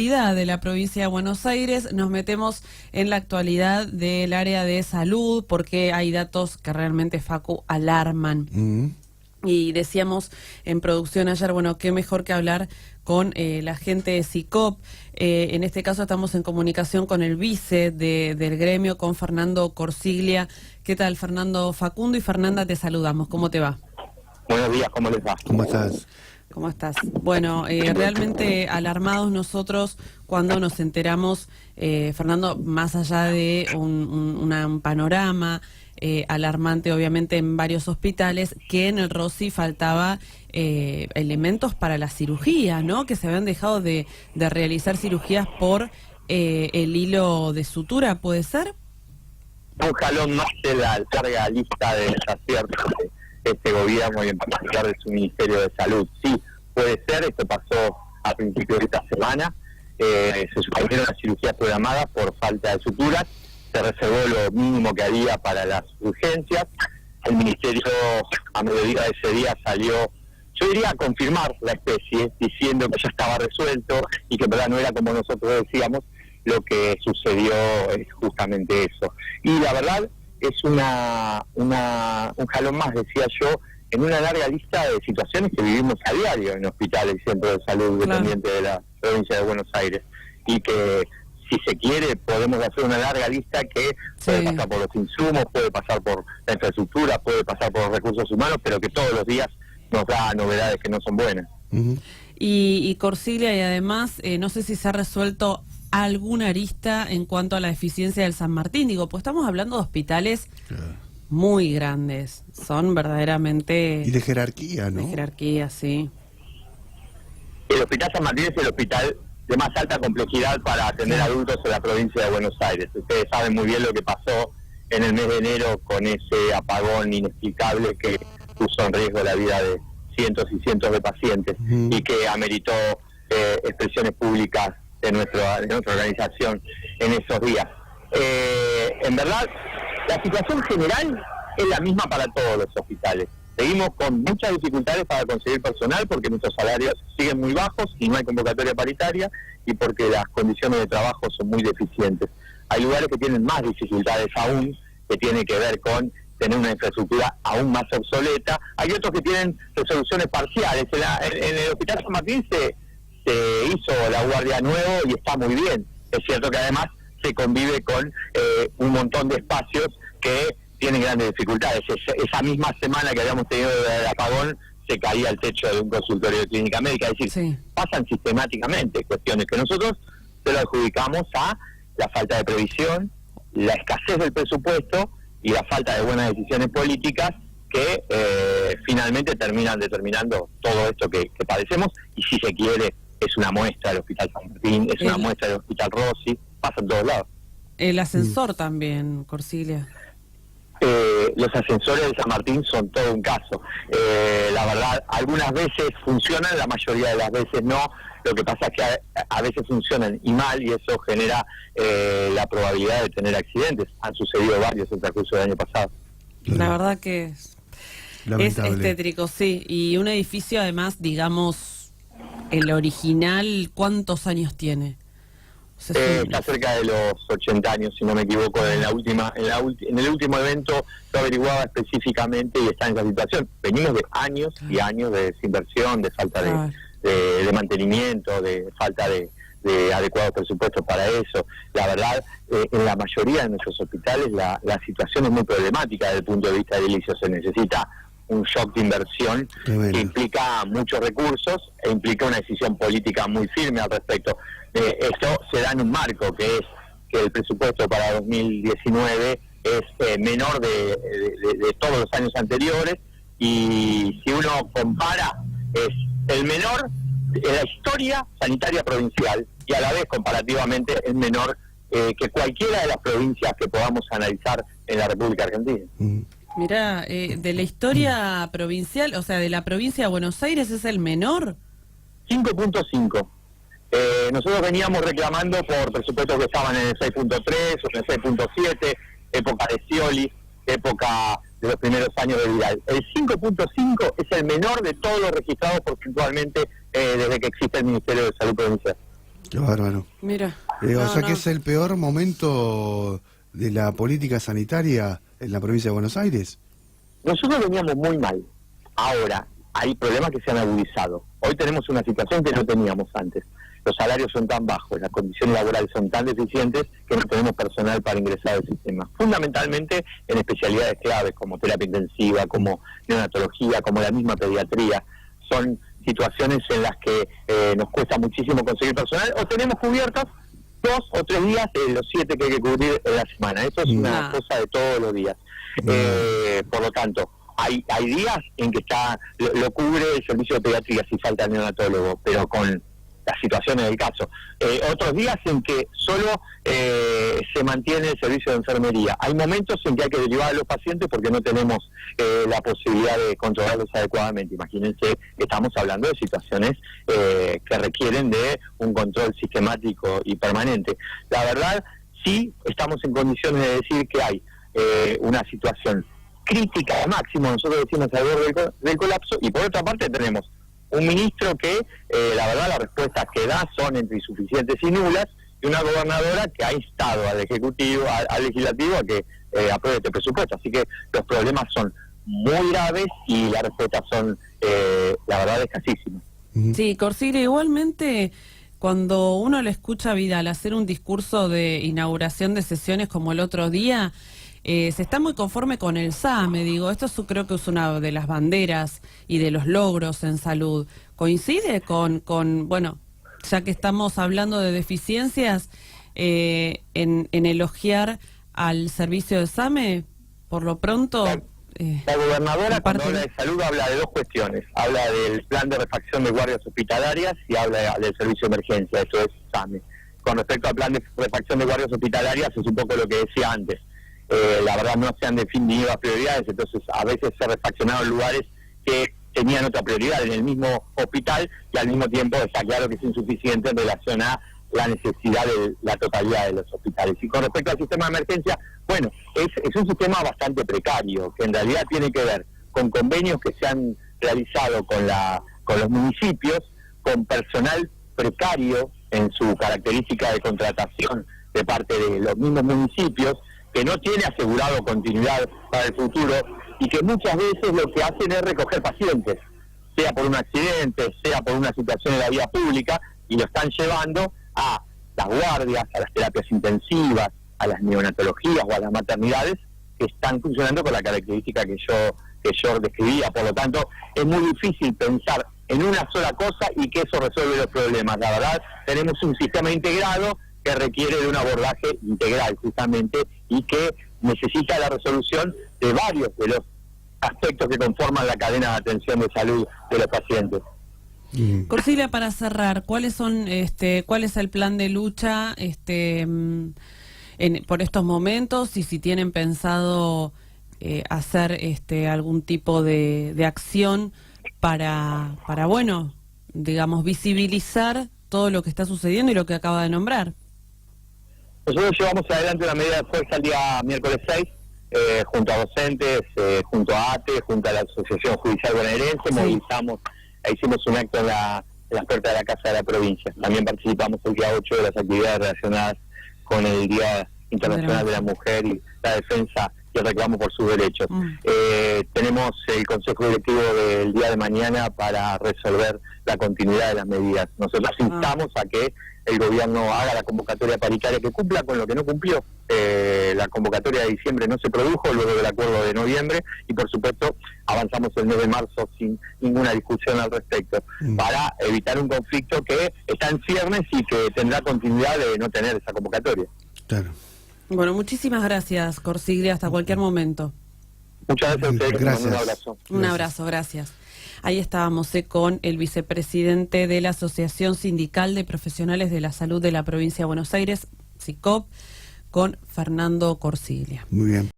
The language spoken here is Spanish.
actualidad de la provincia de Buenos Aires, nos metemos en la actualidad del área de salud, porque hay datos que realmente, Facu, alarman. Y decíamos en producción ayer, bueno, qué mejor que hablar con la gente de SICOP. En este caso estamos en comunicación con el vice del gremio, con Fernando Corsiglia. ¿Qué tal, Fernando? Facundo y Fernanda, te saludamos. ¿Cómo te va? Buenos días, ¿cómo les va? ¿Cómo estás? ¿Cómo estás? Bueno, realmente alarmados nosotros cuando nos enteramos, Fernando, más allá de un panorama alarmante, obviamente, en varios hospitales, que en el Rossi faltaba elementos para la cirugía, ¿no? Que se habían dejado de realizar cirugías por el hilo de sutura, ¿puede ser? Un jalón más de la larga lista de desaciertos de este gobierno y en particular de su Ministerio de Salud. Sí, puede ser, esto pasó a principios de esta semana, se suspendieron las cirugías programadas por falta de suturas, se reservó lo mínimo que había para las urgencias, el Ministerio a mediodía de ese día salió, yo diría, a confirmar la especie, diciendo que ya estaba resuelto y que en verdad no era como nosotros decíamos. Lo que sucedió es justamente eso. Y la verdad es un jalón más, decía yo, en una larga lista de situaciones que vivimos a diario en hospitales y centros de salud dependientes de la provincia de Buenos Aires. Y que, si se quiere, podemos hacer una larga lista que puede pasar por los insumos, puede pasar por la infraestructura, puede pasar por los recursos humanos, pero que todos los días nos da novedades que no son buenas. Y Corsiglia, y además, no sé si se ha resuelto alguna arista en cuanto a la eficiencia del San Martín. Digo, pues estamos hablando de hospitales muy grandes, son verdaderamente... Y de jerarquía, ¿no? De jerarquía, sí. El Hospital San Martín es el hospital de más alta complejidad para atender adultos en la provincia de Buenos Aires. Ustedes saben muy bien lo que pasó en el mes de enero con ese apagón inexplicable que puso en riesgo la vida de cientos y cientos de pacientes y que ameritó expresiones públicas de nuestra organización en esos días. En verdad, la situación general es la misma para todos los hospitales. Seguimos con muchas dificultades para conseguir personal porque nuestros salarios siguen muy bajos y no hay convocatoria paritaria y porque las condiciones de trabajo son muy deficientes. Hay lugares que tienen más dificultades aún, que tiene que ver con tener una infraestructura aún más obsoleta. Hay otros que tienen resoluciones parciales. En el Hospital San Martín se hizo la guardia nuevo y está muy bien. Es cierto que además se convive con un montón de espacios que tienen grandes dificultades. Esa misma semana que habíamos tenido el apagón, se caía el techo de un consultorio de clínica médica. Es decir, pasan sistemáticamente cuestiones que nosotros se lo adjudicamos a la falta de previsión, la escasez del presupuesto y la falta de buenas decisiones políticas que finalmente terminan determinando todo esto que padecemos. Y si se quiere, es una muestra del Hospital San Martín, es una muestra del Hospital Rossi, pasa en todos lados. El ascensor también, Corsiglia. Los ascensores de San Martín son todo un caso. La verdad, algunas veces funcionan, la mayoría de las veces no. Lo que pasa es que a veces funcionan y mal, y eso genera la probabilidad de tener accidentes. Han sucedido varios en el transcurso del año pasado. La verdad que es tétrico, sí. Y un edificio, además, digamos, el original, ¿cuántos años tiene? Está cerca de los 80 años, si no me equivoco. En el último evento lo averiguaba específicamente y está en esa situación. Venimos de años y años de desinversión, de falta de mantenimiento, de falta de adecuados presupuestos para eso. La verdad, en la mayoría de nuestros hospitales la situación es muy problemática desde el punto de vista edilicio. Se necesita un shock de inversión que implica muchos recursos e implica una decisión política muy firme al respecto. Esto se da en un marco que es que el presupuesto para 2019 es menor de todos los años anteriores, y si uno compara es el menor de la historia sanitaria provincial y a la vez comparativamente es menor que cualquiera de las provincias que podamos analizar en la República Argentina. Mirá, de la historia provincial, o sea, de la provincia de Buenos Aires, ¿es el menor? 5.5. Nosotros veníamos reclamando por presupuestos que estaban en el 6.3 o en el 6.7, época de Scioli, época de los primeros años de Vidal. El 5.5 es el menor de todos los registrados porcentualmente desde que existe el Ministerio de Salud Provincial. Qué bárbaro. Mira. O sea que es el peor momento de la política sanitaria en la provincia de Buenos Aires. Nosotros veníamos muy mal. Ahora, hay problemas que se han agudizado. Hoy tenemos una situación que no teníamos antes. Los salarios son tan bajos, las condiciones laborales son tan deficientes que no tenemos personal para ingresar al sistema. Fundamentalmente en especialidades claves como terapia intensiva, como neonatología, como la misma pediatría. Son situaciones en las que nos cuesta muchísimo conseguir personal, o tenemos cubiertos 2 o 3 días de los 7 que hay que cubrir en la semana. Eso es una cosa de todos los días. Por lo tanto, hay días en que lo cubre el servicio de pediatría si falta el neonatólogo, pero con las situaciones del caso. Otros días en que solo se mantiene el servicio de enfermería. Hay momentos en que hay que derivar a los pacientes porque no tenemos la posibilidad de controlarlos adecuadamente. Imagínense que estamos hablando de situaciones que requieren de un control sistemático y permanente. La verdad, sí estamos en condiciones de decir que hay una situación crítica al máximo, nosotros decimos al borde del colapso, y por otra parte tenemos un ministro que, la verdad, las respuestas que da son entre insuficientes y nulas, y una gobernadora que ha instado al Ejecutivo, al Legislativo, a que apruebe este presupuesto. Así que los problemas son muy graves y las respuestas son, la verdad, escasísimas. Sí, Corsiglia, igualmente, cuando uno le escucha a Vidal hacer un discurso de inauguración de sesiones como el otro día, se está muy conforme con el SAME, digo, esto creo que es una de las banderas y de los logros en salud. ¿Coincide con bueno, ya que estamos hablando de deficiencias, en elogiar al servicio de SAME, por lo pronto? La gobernadora, cuando habla de salud, habla de 2 cuestiones. Habla del plan de refacción de guardias hospitalarias y habla del servicio de emergencia, eso es SAME. Con respecto al plan de refacción de guardias hospitalarias, es un poco lo que decía antes. La verdad no se han definido las prioridades, entonces a veces se refaccionaron lugares que tenían otra prioridad en el mismo hospital, y al mismo tiempo está claro que es insuficiente en relación a la necesidad de la totalidad de los hospitales. Y con respecto al sistema de emergencia, bueno, es un sistema bastante precario, que en realidad tiene que ver con convenios que se han realizado con los municipios, con personal precario en su característica de contratación de parte de los mismos municipios, que no tiene asegurado continuidad para el futuro y que muchas veces lo que hacen es recoger pacientes, sea por un accidente, sea por una situación en la vía pública, y lo están llevando a las guardias, a las terapias intensivas, a las neonatologías o a las maternidades, que están funcionando con la característica que yo describía. Por lo tanto, es muy difícil pensar en una sola cosa y que eso resuelve los problemas. La verdad, tenemos un sistema integrado que requiere de un abordaje integral, justamente, y que necesita la resolución de varios de los aspectos que conforman la cadena de atención de salud de los pacientes. Corsiglia, para cerrar, ¿cuál es el plan de lucha por estos momentos, y si tienen pensado hacer algún tipo de acción para bueno, digamos, visibilizar todo lo que está sucediendo y lo que acaba de nombrar? Nosotros llevamos adelante una medida de fuerza el día miércoles 6, junto a docentes, junto a ATE, junto a la Asociación Judicial Bonaerense, movilizamos, hicimos un acto en las puertas de la Casa de la Provincia. También participamos el día 8 de las actividades relacionadas con el Día Internacional de la Mujer y la defensa y el reclamo por sus derechos. Tenemos el Consejo Directivo del día de mañana para resolver la continuidad de las medidas. Nosotros instamos a que el gobierno haga la convocatoria paritaria, que cumpla con lo que no cumplió. La convocatoria de diciembre no se produjo luego del acuerdo de noviembre, y por supuesto avanzamos el mes de marzo sin ninguna discusión al respecto, para evitar un conflicto que está en ciernes y que tendrá continuidad de no tener esa convocatoria. Claro. Bueno, muchísimas gracias, Corsiglia, hasta cualquier momento. Muchas gracias a ustedes. Gracias. Un abrazo. Un abrazo, gracias. Ahí estábamos con el vicepresidente de la Asociación Sindical de Profesionales de la Salud de la Provincia de Buenos Aires, SICOP, con Fernando Corsiglia. Muy bien.